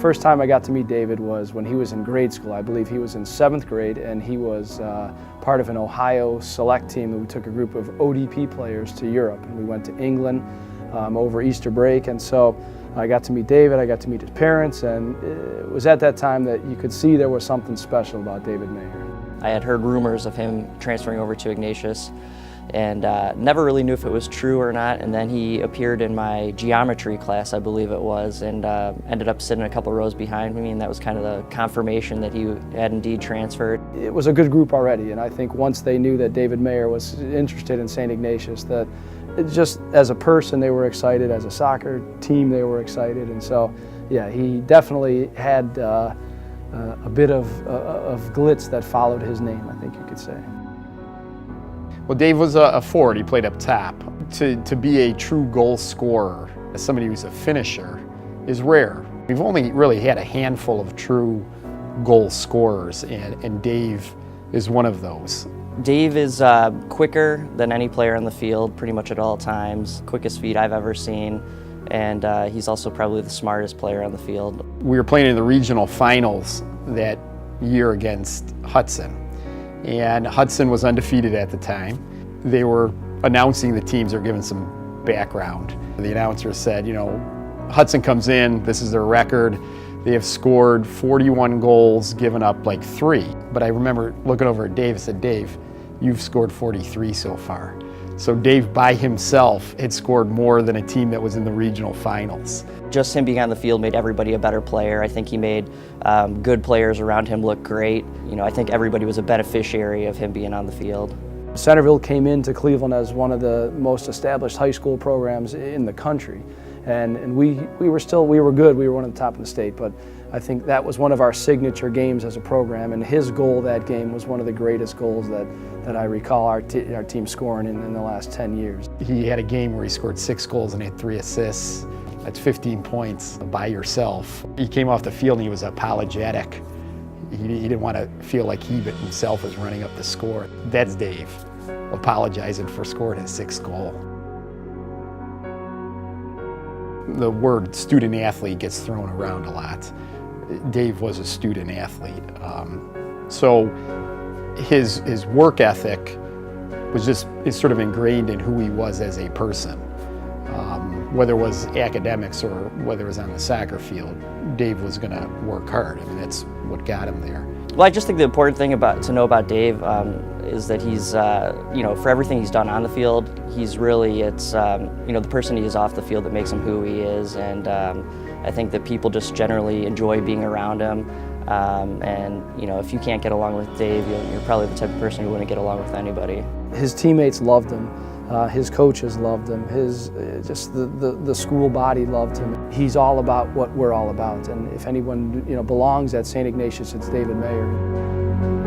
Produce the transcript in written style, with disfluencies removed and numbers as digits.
first time I got to meet David was when he was in grade school. I believe he was in 7th grade, and he was part of an Ohio select team. We took a group of ODP players to Europe, and we went to England over Easter break. And so I got to meet David, I got to meet his parents, and it was at that time that you could see there was something special about David Maier. I had heard rumors of him transferring over to Ignatius, and never really knew if it was true or not. And then he appeared in my geometry class, I believe it was, and ended up sitting a couple rows behind me, and that was kind of the confirmation that he had indeed transferred. It was a good group already, and I think once they knew that David Maier was interested in Saint Ignatius, that just as a person they were excited, as a soccer team they were excited, and so yeah, he definitely had a bit of glitz that followed his name, I think you could say. Well, Dave was a forward. He played up top. To be a true goal scorer, somebody who's a finisher, is rare. We've only really had a handful of true goal scorers, and Dave is one of those. Dave is quicker than any player on the field, pretty much at all times. Quickest feet I've ever seen, and he's also probably the smartest player on the field. We were playing in the regional finals that year against Hudson, and Hudson was undefeated at the time. They were announcing the teams, or giving some background. The announcer said, you know, Hudson comes in, this is their record. They have scored 41 goals, given up like 3. But I remember looking over at Dave and said, Dave, you've scored 43 so far. So Dave by himself had scored more than a team that was in the regional finals. Just him being on the field made everybody a better player. I think he made good players around him look great. You know, I think everybody was a beneficiary of him being on the field. Centerville came into Cleveland as one of the most established high school programs in the country. And we were good, we were one of the top in the state, but I think that was one of our signature games as a program, and his goal that game was one of the greatest goals that I recall our team scoring in the last 10 years. He had a game where he scored 6 goals and had 3 assists. That's 15 points by yourself. He came off the field and he was apologetic. He didn't want to feel like he himself was running up the score. That's Dave, apologizing for scoring his 6th goal. The word student athlete gets thrown around a lot. Dave was a student athlete. So his work ethic was just sort of ingrained in who he was as a person. Whether it was academics or whether it was on the soccer field, Dave was going to work hard. I mean, that's what got him there. Well, I just think the important thing to know about Dave is that he's, you know, for everything he's done on the field, he's really, it's, you know, the person he is off the field that makes him who he is, and I think that people just generally enjoy being around him, and, you know, if you can't get along with Dave, you're probably the type of person who wouldn't get along with anybody. His teammates loved him. His coaches loved him. Just the school body loved him. He's all about what we're all about, and if anyone, you know, belongs at Saint Ignatius, it's David Maier.